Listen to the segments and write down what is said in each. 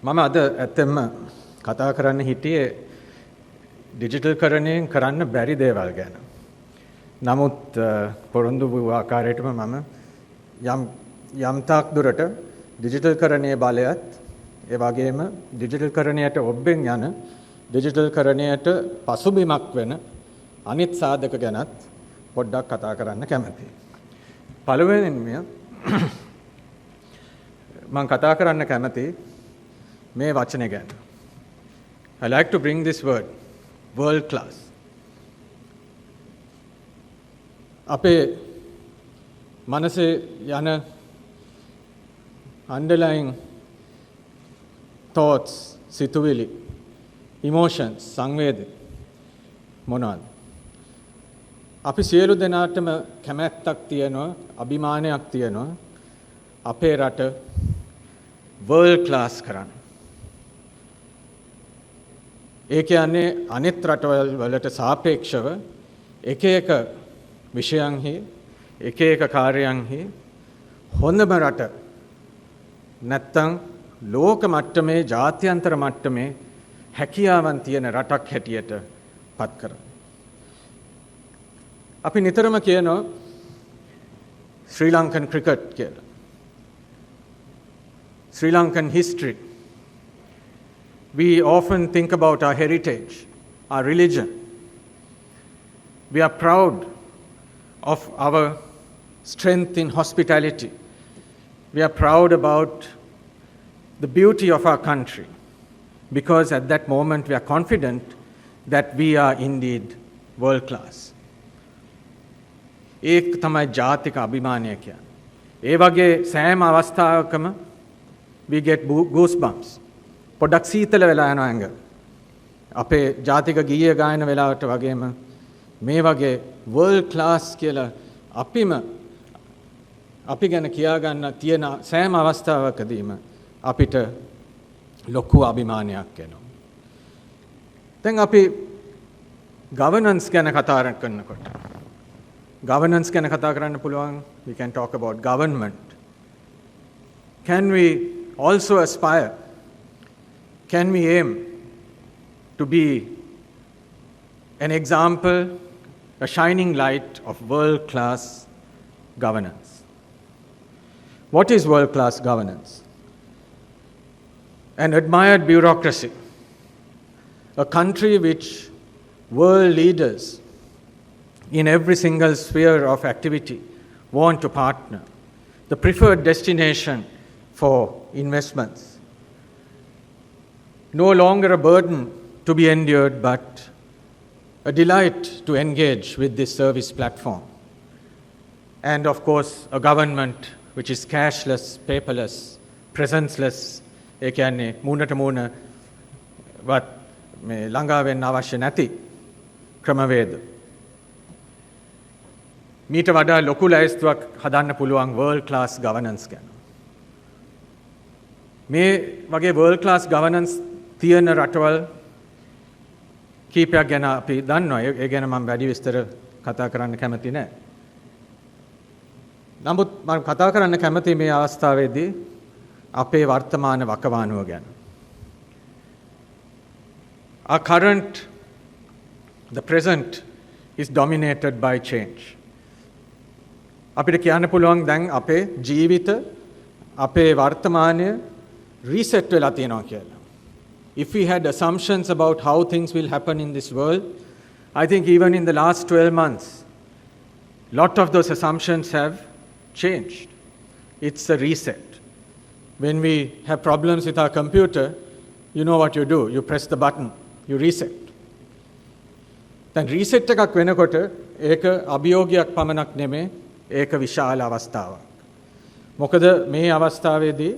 මම අද ඇත්තෙන්ම කතා කරන්න හිටියේ ඩිජිටල් කරණයෙන් කරන්න බැරි දේවල් ගැන. නමුත් පොරොන්දු වූ ආකාරයටම මම යම් තාක් දුරට ඩිජිටල් කරණයේ බලයත් ඒ වගේම ඩිජිටල් කරණයට ඔබෙන් යන ඩිජිටල් කරණයට පසුබිමක් වෙන අනිත් සාධක ගැනත් පොඩ්ඩක් කතා කරන්න කැමතියි. පළවෙනිම මම කතා කරන්න කැමතියි මේ වචනේ ගැන. I like to bring this word, world class. අපේ මනසේ යන underlying thoughts, සිතුවිලි, emotions, සංවේදී මොනවාද? අපි සියලු දෙනාටම කැමැත්තක් තියෙනවා, අභිමානයක් තියෙනවා අපේ රට world class කරන්න. ඒ කියන්නේ අනිත් රටවල් වලට සාපේක්ෂව එක එක විෂයන්හි එක එක කාර්යයන්හි හොඳම රට නැත්තම් ලෝක මට්ටමේ ජාත්‍යන්තර මට්ටමේ හැකියාවන් තියෙන රටක් හැටියට පත් කරනවා. අපි නිතරම කියනවා Sri Lankan cricket කියලා. Sri Lankan history. We often think about our heritage, our religion. We are proud of our strength in hospitality. We are proud about the beauty of our country because at that moment we are confident that we are indeed world class. ඒක තමයි ජාතික අභිමානය කියන්නේ. ඒ වගේ සෑම අවස්ථාවකම we get goosebumps. පොඩක් සීතල වෙලා යනවා ඇඟ. අපේ ජාතික ගීය ගායන වෙලාවට වගේම මේ වගේ world class කියලා අපි ගැන කියා ගන්න තියෙන සෑම අවස්ථාවකදීම අපිට ලොකු අභිමානයක් එනවා. දැන් අපි governance ගැන කතා කරනකොට governance ගැන කතා කරන්න පුළුවන්. We can talk about government. Can we also aspire? Can we aim to be an example, a shining light of world-class governance? What is world-class governance? An admired bureaucracy, a country which world leaders in every single sphere of activity want to partner, the preferred destination for investments. No longer a burden to be endured, but a delight to engage with this service platform. And of course, a government which is cashless, paperless, presenceless, ඒ කියන්නේ මූණට මූණ වත් මේ ළඟා වෙන්න අවශ්‍ය නැති ක්‍රමවේද. මීට වඩා ලොකු ලැයිස්තුවක් හදන්න පුළුවන් world class governance ගැන. මේ වගේ world class governance තියෙන රටවල් කීපයක් ගැන අපි දන්නවා. ඒ ගැන මම වැඩි විස්තර කතා කරන්න කැමති නැහැ. නමුත් මම කතා කරන්න කැමති මේ අවස්ථාවේදී අපේ වර්තමාන වකවානුව ගැන. The present is dominated by change. අපිට කියන්න පුළුවන් දැන් අපේ ජීවිත අපේ වර්තමානය reset වෙලා තියෙනවා කියලා. If we had assumptions about how things will happen in this world, I think even in the last 12 months, lot of those assumptions have changed. It's a reset. When we have problems with our computer, you know what you do. You press the button, you reset. දැන් reset එකක් වෙනකොට ඒක අභියෝගයක් පමණක් නෙමෙයි, ඒක විශාල අවස්ථාවක්. මොකද මේ අවස්ථාවේදී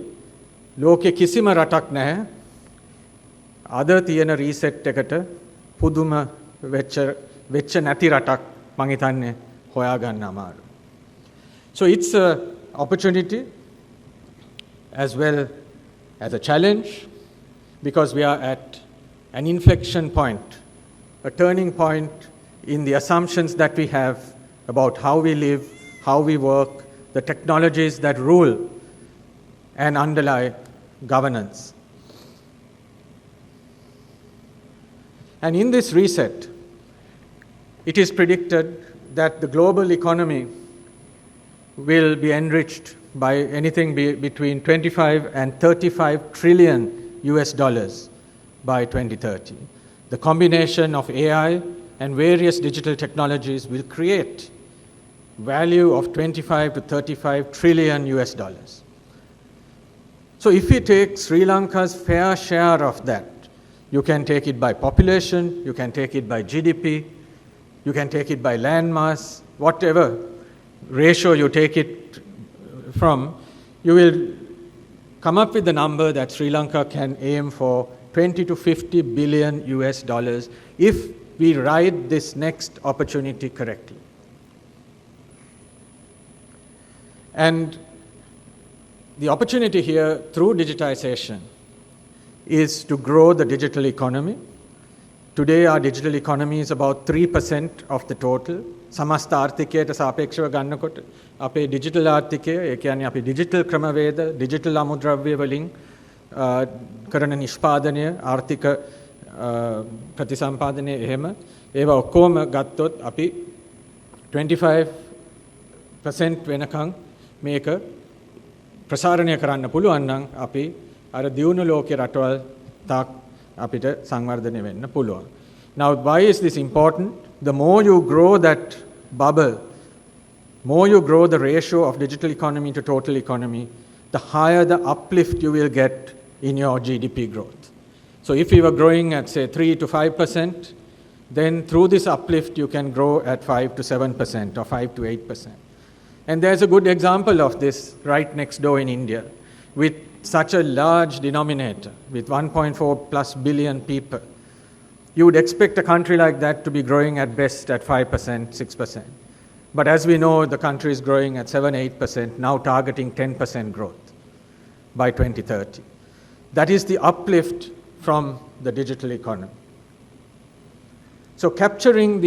ලෝකේ කිසිම රටක් නැහැ අද තියෙන රීසෙට් එකට පුදුම වෙච්ච නැති රටක් මං හිතන්නේ හොයාගන්න අමාරු. So it's an opportunity as well as a challenge because we are at an inflection point, a turning point in the assumptions that we have about how we live, how we work, the technologies that rule and underlie governance. And in this reset, it is predicted that the global economy will be enriched by anything between 25 and 35 trillion US dollars by 2030. The combination of AI and various digital technologies will create value of 25 to 35 trillion US dollars. So if we take Sri Lanka's fair share of that, you can take it by population, you can take it by GDP, you can take it by land mass, whatever ratio you take it from, you will come up with the number that Sri Lanka can aim for 20 to 50 billion US dollars if we ride this next opportunity correctly. And the opportunity here through digitization is to grow the digital economy. Today our digital economy is about 3% of the total. සමස්ත ආර්ථිකයට සාපේක්ෂව ගන්නකොට අපේ digital ආර්ථිකය, ඒ කියන්නේ අපි digital ක්‍රමවේද, digital අමුද්‍රව්‍ය වලින් කරන නිෂ්පාදනය, ආර්ථික ප්‍රතිසම්පාදනය එහෙම ඒවා ඔක්කොම ගත්තොත් අපි 25% වෙනකන් මේක ප්‍රසාරණය කරන්න පුළුවන් නම් අපි අර දියුණු ලෝකේ රටවල් තාක් අපිට සංවර්ධනය වෙන්න පුළුවන්. Now why is this important? The more you grow that bubble, more you grow the ratio of digital economy to total economy, the higher the uplift you will get in your GDP growth. So if you were growing at say 3 to 5%, then through this uplift you can grow at 5 to 7% or 5 to 8%. And there's a good example of this right next door in India with such a large denominator, with 1.4 plus billion people. You would expect a country like that to be growing at best at 5%, 6%. But as we know, the country is growing at 7, 8%, now targeting 10% growth by 2030. That is the uplift from the digital economy. So capturing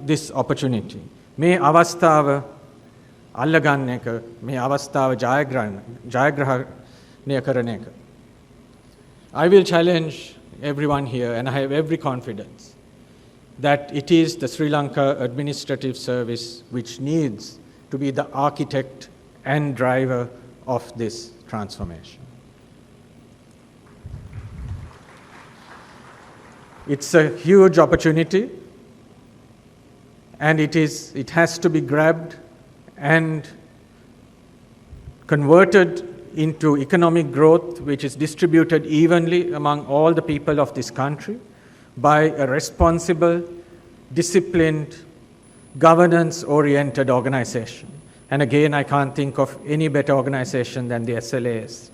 this opportunity, මේ අවස්ථාව අල්ලගන්න එක, මේ අවස්ථාව ජයග්‍රහණය කරන එක. I will challenge everyone here, and I have every confidence that it is the Sri Lanka Administrative Service which needs to be the architect and driver of this transformation. It's a huge opportunity, and it has to be grabbed and converted into economic growth which is distributed evenly among all the people of this country by a responsible, disciplined, governance-oriented organization. And again, I can't think of any better organization than the SLAS.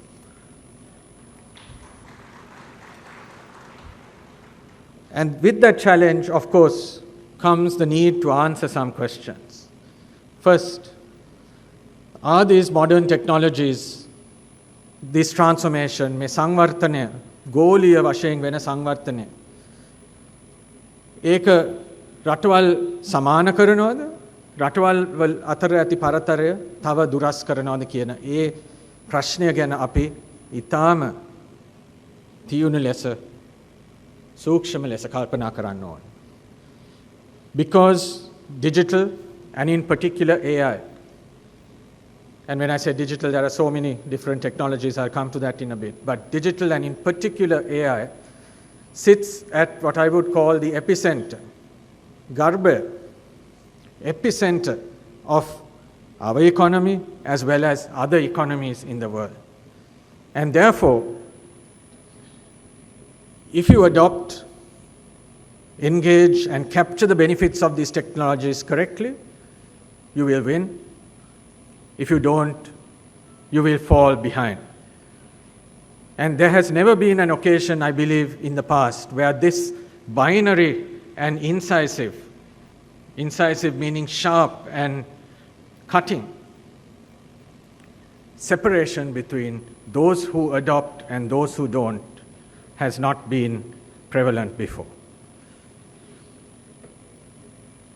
And with that challenge, of course, comes the need to answer some questions. First, are these modern technologies, this transformation, මේ සංවර්ධනය, ගෝලීය වශයෙන් වෙන සංවර්ධනය, ඒක රටවල් සමාන කරනවද? රටවල් අතර ඇති පරතරය තව දුරස් කරනවද කියන ඒ ප්‍රශ්නය ගැන අපි ඊටාම තියුණු ලෙස, සූක්ෂම ලෙස කල්පනා කරන්න ඕන. Because digital, and in particular AI, and when I say digital, there are so many different technologies, I'll come to that in a bit. But digital, and in particular AI, sits at what I would call the epicenter, garbe, epicenter of our economy as well as other economies in the world. And therefore, if you adopt, engage, and capture the benefits of these technologies correctly, you will win. If you don't, you will fall behind. And there has never been an occasion, I believe, in the past where this binary and incisive meaning sharp and cutting, separation between those who adopt and those who don't has not been prevalent before.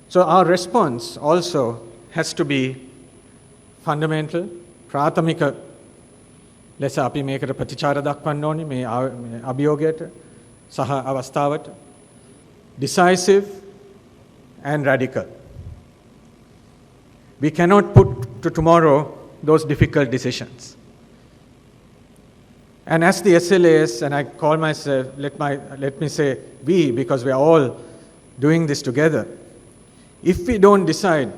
So our response also has to be fundamental, ප්‍රාථමික ලෙස අපි මේකට ප්‍රතිචාර දක්වන්න ඕනේ මේ අභියෝගයට සහ අවස්ථාවට. decisive, and radical. We cannot put to tomorrow those difficult decisions. And as the SLAS, and I call myself, let me say we, because we are all doing this together, if we don't decide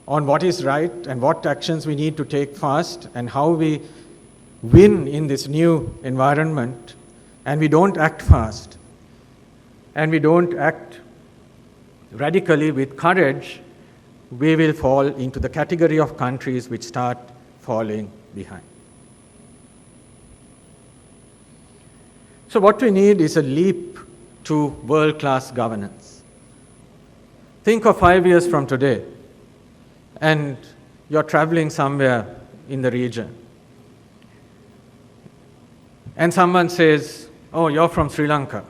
on what is right and what actions we need to take fast and how we win in this new environment, and we don't act fast, and we don't act radically with courage, we will fall into the category of countries which start falling behind. So what we need is a leap to world-class governance. Think of 5 years from today, and you're traveling somewhere in the region. And someone says, oh, you're from Sri Lanka.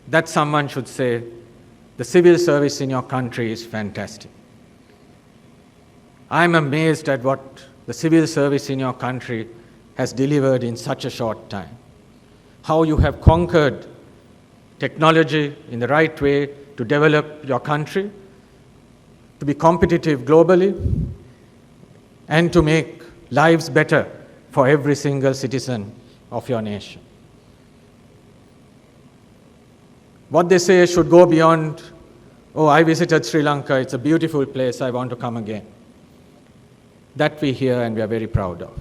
That someone should say, the civil service in your country is fantastic. I'm amazed at what the civil service in your country has delivered in such a short time. How you have conquered technology in the right way to develop your country, to be competitive globally, and to make lives better for every single citizen of your nation. What they say should go beyond, oh, I visited Sri Lanka, it's a beautiful place, I want to come again. That we hear and we are very proud of.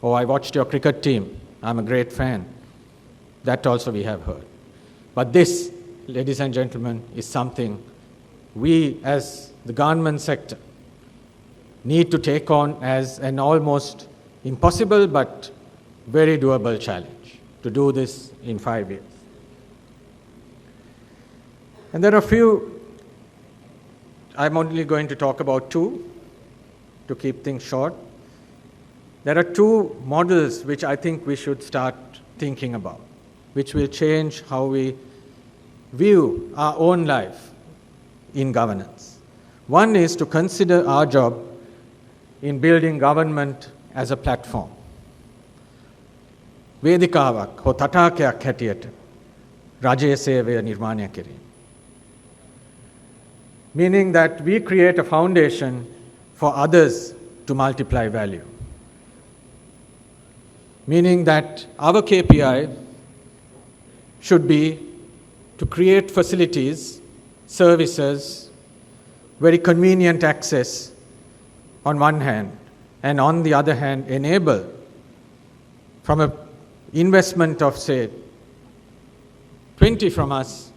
Oh, I watched your cricket team, I'm a great fan. That also we have heard. But this, ladies and gentlemen, is something we as the government sector need to take on as an almost impossible but very doable challenge to do this in 5 years. And there are a few, I'm only going to talk about two to keep things short. There are two models which I think we should start thinking about, which will change how we view our own life in governance. One is to consider our job in building government as a platform. වේදිකාවක් හෝ තටාකයක් හැටියට රජයේ සේවය නිර්මාණය කිරීම. Meaning that we create a foundation for others to multiply value. Meaning that our KPI should be to create facilities, services, very convenient access on one hand, and on the other hand, enable from an investment of, say, 20 from us,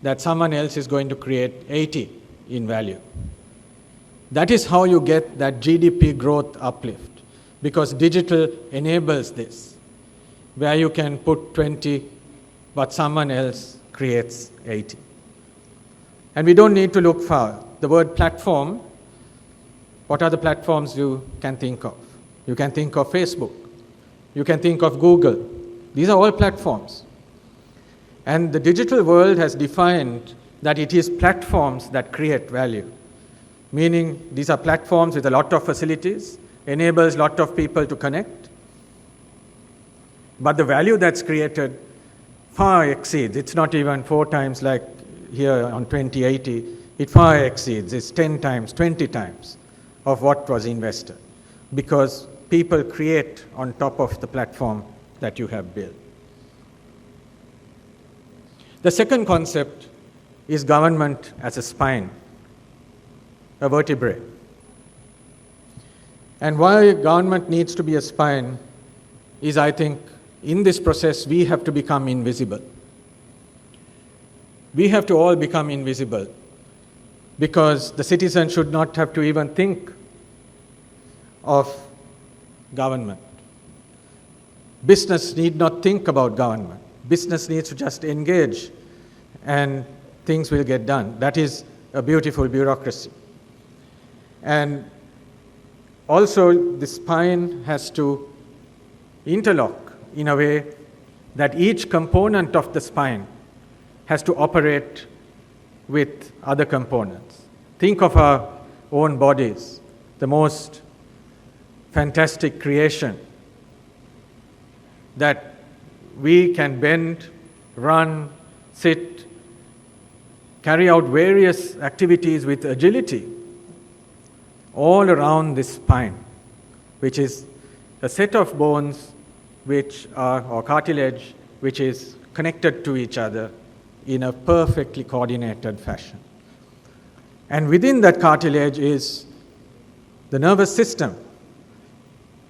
that someone else is going to create 80 in value. That is how you get that GDP growth uplift, because digital enables this, where you can put 20, but someone else creates 80. And we don't need to look far. The word platform, what are the platforms you can think of? You can think of Facebook. You can think of Google. These are all platforms. And the digital world has defined that it is platforms that create value. Meaning these are platforms with a lot of facilities, enables a lot of people to connect. But the value that's created far exceeds. It's not even 4 times like here on 2080. It far exceeds. It's 10 times, 20 times of what was invested. Because people create on top of the platform that you have built. The second concept is government as a spine, a vertebrae. And why government needs to be a spine is, I think, in this process, we have to become invisible. We have to all become invisible, because the citizen should not have to even think of government. Business need not think about government. Business needs to just engage and things will get done. That is a beautiful bureaucracy. And also the spine has to interlock in a way that each component of the spine has to operate with other components. Think of our own bodies, the most fantastic creation that we can bend run, sit, carry out various activities with agility all around this spine, which is a set of bones or cartilage which is connected to each other in a perfectly coordinated fashion. And within that cartilage is the nervous system,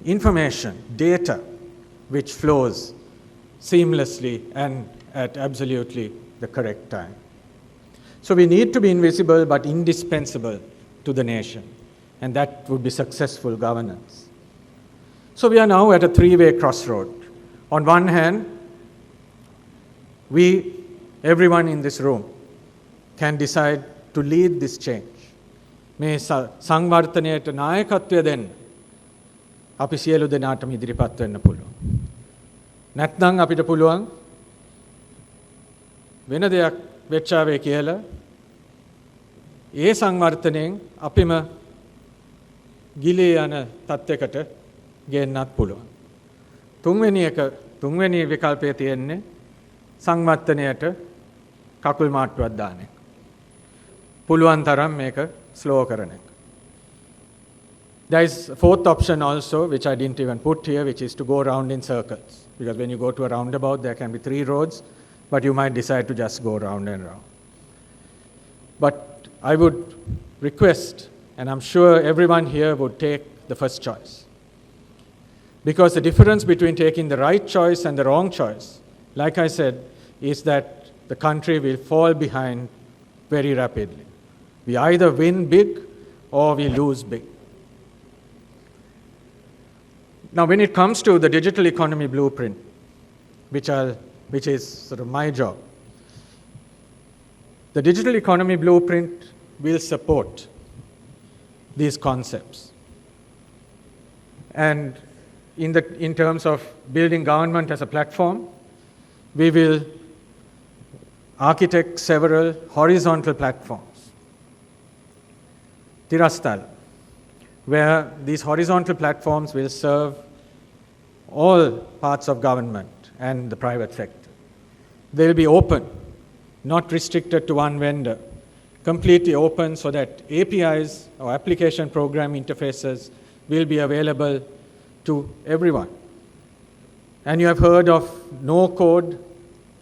information, data, which flows seamlessly and at absolutely the correct time. So we need to be invisible but indispensable to the nation, and that would be successful governance. So we are now at a three-way crossroad. On one hand, everyone in this room, can decide to lead this change. මේ සංවර්ධනයට නායකත්වය දෙන්න අපි සියලු දෙනාටම ඉදිරිපත් වෙන්න පුළුවන්. නැත්නම් අපිට පුළුවන් වෙන දෙයක් වෙච්චාවේ කියලා ඒ සංවර්ධනයෙන් අපිම ගිලේ යන තත්යකට ගෙන්නත් පුළුවන්. තුන්වෙනි විකල්පය තියෙන්නේ සංවර්ධනයට කකුල් මාට්ටුවක් දාන එක. පුළුවන් තරම් මේක slow කරන එක. There is a fourth option also, which I didn't even put here, which is to go around in circles. Because when you go to a roundabout, there can be 3 roads, but you might decide to just go round and round. But I would request, and I'm sure everyone here would take the first choice. Because the difference between taking the right choice and the wrong choice, like I said, is that the country will fall behind very rapidly. We either win big or we lose big. Now, when it comes to the digital economy blueprint, which is sort of my job, the digital economy blueprint will support these concepts. And in terms of building government as a platform, we will architect several horizontal platforms. Tirastal, where these horizontal platforms will serve all parts of government and the private sector. They will be open, not restricted to one vendor, completely open so that APIs or application program interfaces will be available to everyone. And you have heard of no code,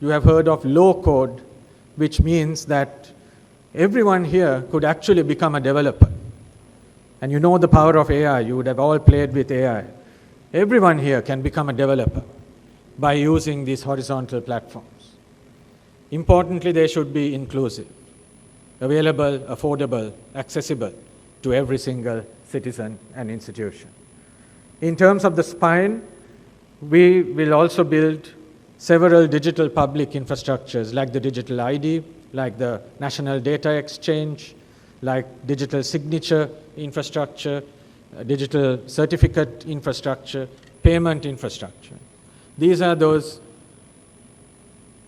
you have heard of low code, which means that everyone here could actually become a developer. And you know the power of AI, you would have all played with AI. Everyone here can become a developer by using these horizontal platforms. Importantly, they should be inclusive, available, affordable, accessible to every single citizen and institution. In terms of the spine, we will also build several digital public infrastructures like the digital ID, like the National Data Exchange, like digital signature infrastructure, digital certificate infrastructure, payment infrastructure. These are those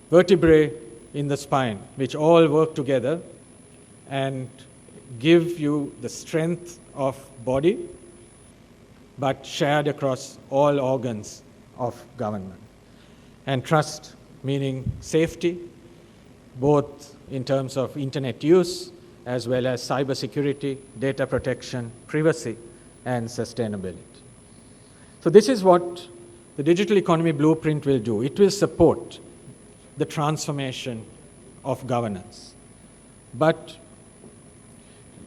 vertebrae in the spine which all work together and give you the strength of body, but shared across all organs of government. And trust, meaning safety, both in terms of internet use, as well as cybersecurity, data protection, privacy, and sustainability. So this is what the digital economy blueprint will do. It will support the transformation of governance. But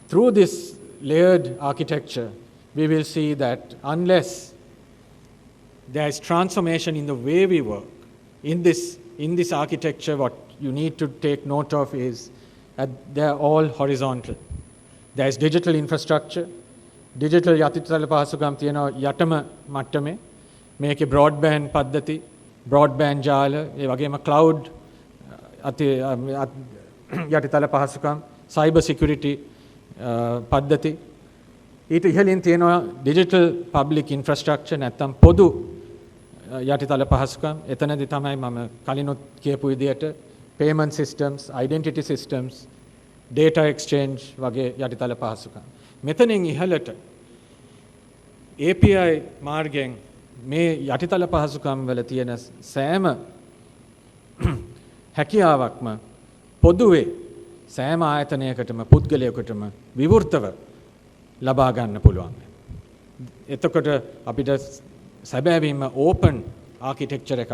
through this layered architecture, we will see that unless there is transformation in the way we work, in this architecture, what you need to take note of is that they are all horizontal. There is digital infrastructure, digital යතිතල පහසුකම් තියෙනවා යටම මට්ටමේ. මේකේ broadband පද්ධති, broadband ජාල, ඒ වගේම cloud යටිතල පහසුකම්, cyber security පද්ධති. ඊට ඉහළින් තියෙනවා digital public infrastructure නැත්නම් පොදු යටිතල පහසුකම්. එතනදී තමයි මම කලිනුත් කියපු විදිහට payment systems, identity systems, data exchange වගේ යටිතල පහසුකම්. මෙතනින් ඉහළට API මාර්ගයෙන් මේ යටිතල පහසුකම් වල තියෙන සෑම හැකියාවක්ම පොදුවේ සෑම ආයතනයකටම පුද්ගලයකටම විවෘතව ලබා ගන්න පුළුවන්. එතකොට අපිට සැබෑවීම ඕපන් ආකිටෙක්චර් එකක්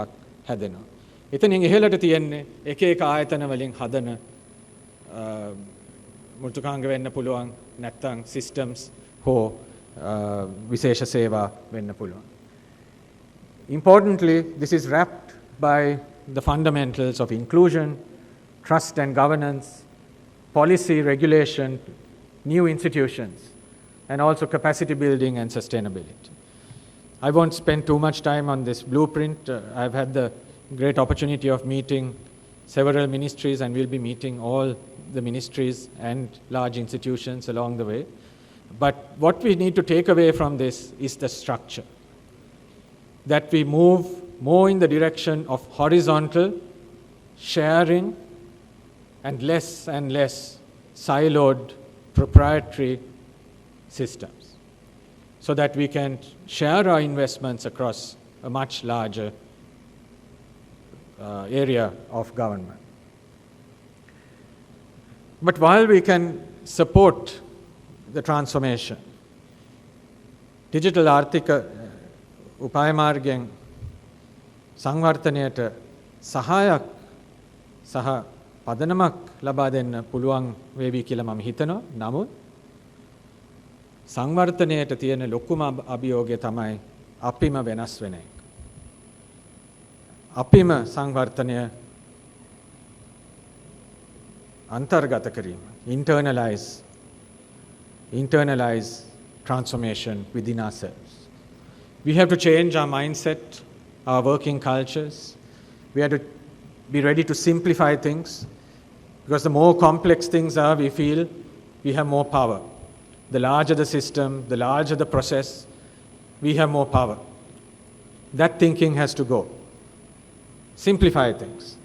හැදෙනවා. එතනින් ඉහළට තියෙන්නේ එක එක ආයතන වලින් හදන මෘදුකාංග වෙන්න පුළුවන් නැත්නම් සිස්ටම්ස් හෝ විශේෂ සේවා වෙන්න පුළුවන්. Importantly, this is wrapped by the fundamentals of inclusion, trust and governance, policy, regulation, new institutions, and also capacity building and sustainability. I won't spend too much time on this blueprint. I've had the great opportunity of meeting several ministries, and we'll be meeting all the ministries and large institutions along the way. But what we need to take away from this is the structure. That we move more in the direction of horizontal sharing and less siloed proprietary systems, so that we can share our investments across a much larger area of government. But while we can support the transformation, digital ආර්ථික උපාය මාර්ගයෙන් සංවර්ධනයට සහායක් සහ පදනමක් ලබා දෙන්න පුළුවන් වේවි කියලා මම හිතනවා. නමුත් සංවර්ධනයට තියෙන ලොකුම අභියෝගය තමයි අපිම වෙනස් වෙන එක. අපිම සංවර්ධනය අන්තර්ගත කිරීම, internalize transformation within ourselves. We have to change our mindset, our working cultures. We have to be ready to simplify things, because the more complex things are, we feel we have more power. The larger the system, the larger the process, we have more power. That thinking has to go. Simplify things.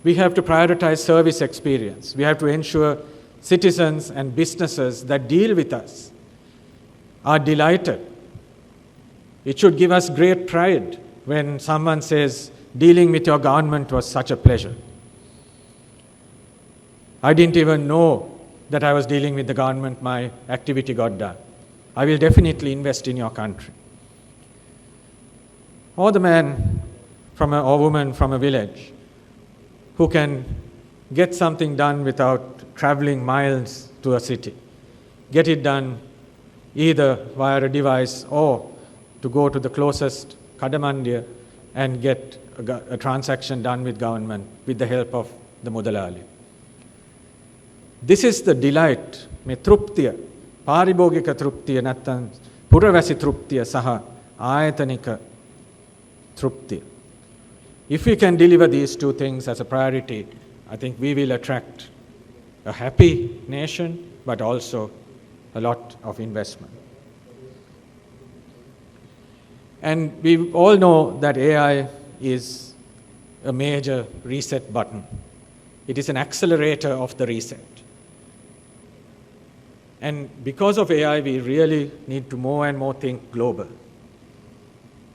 We have to prioritize service experience. We have to ensure citizens and businesses that deal with us are delighted. It should give us great pride when someone says, dealing with your government was such a pleasure. I didn't even know that I was dealing with the government, my activity got done. I will definitely invest in your country. Or the man or woman from a village who can get something done without traveling miles to a city. Get it done either via a device or to go to the closest Kadamandia and get a transaction done with government with the help of the Mudalali. This is the delight, me truptiya, paribogika truptiya nattan puravasi truptiya saha ayatanika truptiya. If we can deliver these two things as a priority, I think we will attract a happy nation, but also a lot of investment. And we all know that AI is a major reset button. It is an accelerator of the reset. And because of AI, we really need to more and more think global.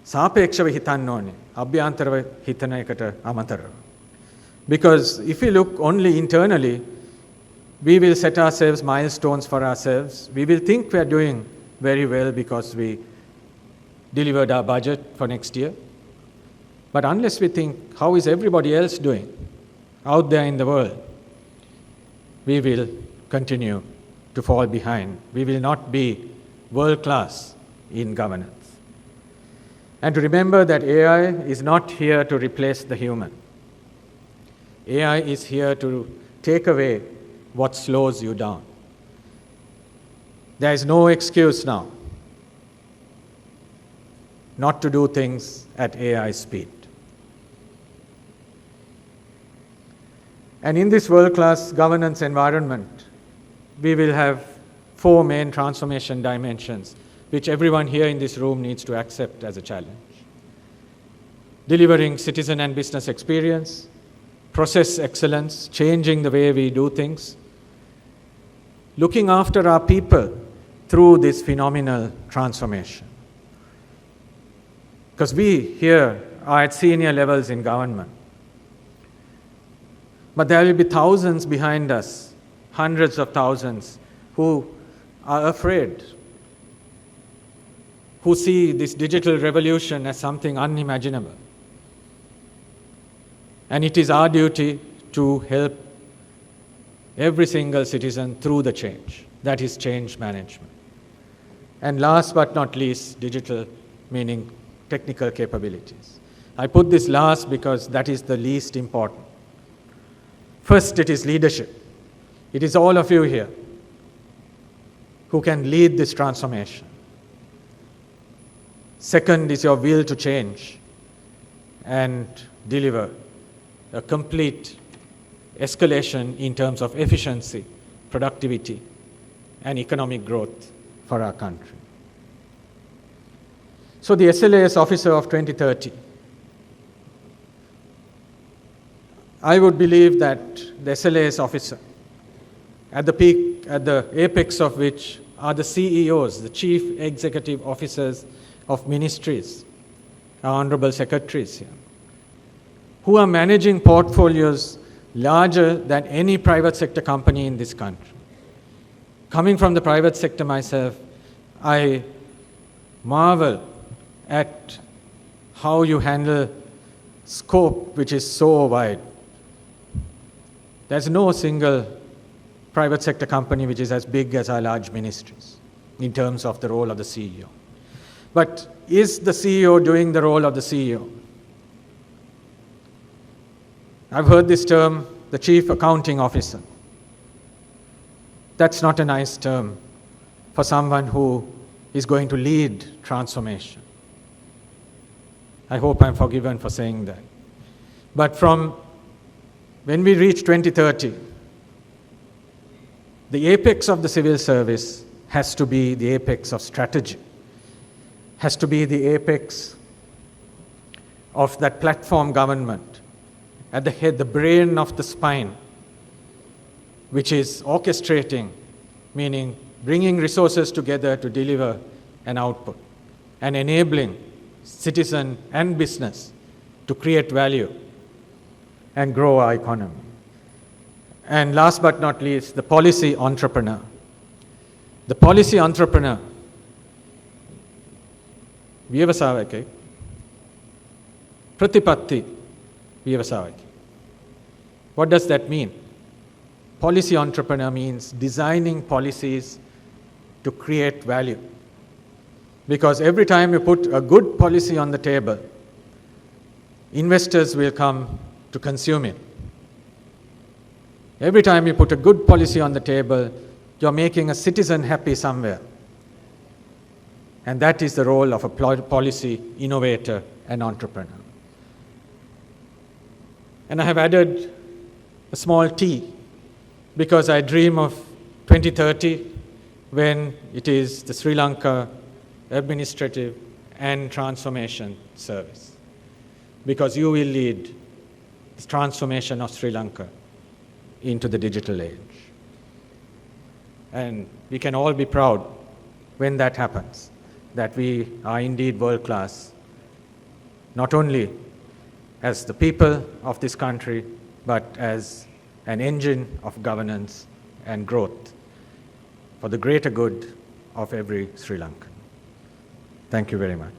සාපේක්ෂව හිතන්න ඕනේ. අභ්‍යන්තරව හිතන එකට අමතරව. Because if we look only internally, we will set ourselves milestones for ourselves. We will think we are doing very well because we delivered our budget for next year. But unless we think, how is everybody else doing out there in the world, we will continue to fall behind. We will not be world class in governance. And to remember that AI is not here to replace the human. AI is here to take away what slows you down. There is no excuse now not to do things at AI speed. And in this world-class governance environment, we will have 4 main transformation dimensions, which everyone here in this room needs to accept as a challenge. Delivering citizen and business experience, process excellence, changing the way we do things, looking after our people through this phenomenal transformation. Because we here are at senior levels in government. But there will be thousands behind us, hundreds of thousands, who are afraid, who see this digital revolution as something unimaginable. And it is our duty to help every single citizen through the change. That is change management. And last but not least, digital meaning technical capabilities. I put this last because that is the least important. First, it is leadership. It is all of you here who can lead this transformation. Second is your will to change and deliver a complete escalation in terms of efficiency, productivity, and economic growth for our country. So the SLAS officer of 2030, I would believe that the SLAS officer, at the peak, at the apex of which are the CEOs, the chief executive officers of ministries, our honorable secretaries here, who are managing portfolios larger than any private sector company in this country. Coming from the private sector myself, I marvel at how you handle scope which is so wide. There's no single private sector company which is as big as our large ministries in terms of the role of the CEO. But is the CEO doing the role of the CEO? I've heard this term, the chief accounting officer. That's not a nice term for someone who is going to lead transformation. I hope I'm forgiven for saying that. But from when we reach 2030, the apex of the civil service has to be the apex of strategy, has to be the apex of that platform government, at the head, the brain of the spine, which is orchestrating, meaning bringing resources together to deliver an output, and enabling citizen and business to create value and grow our economy. And last but not least, the policy entrepreneur. The policy entrepreneur, ව්‍යවසායකයෙක්, ප්‍රතිපත්ති ව්‍යවසායකයෙක්. What does that mean? Policy entrepreneur means designing policies to create value. Because every time you put a good policy on the table, investors will come to consume it. Every time you put a good policy on the table, you're making a citizen happy somewhere. And that is the role of a policy innovator and entrepreneur. And I have added a small T because I dream of 2030 when it is the Sri Lanka Administrative and Transformation Service. Because you will lead the transformation of Sri Lanka into the digital age. And we can all be proud when that happens, that we are indeed world class, not only as the people of this country, but as an engine of governance and growth for the greater good of every Sri Lankan. Thank you very much.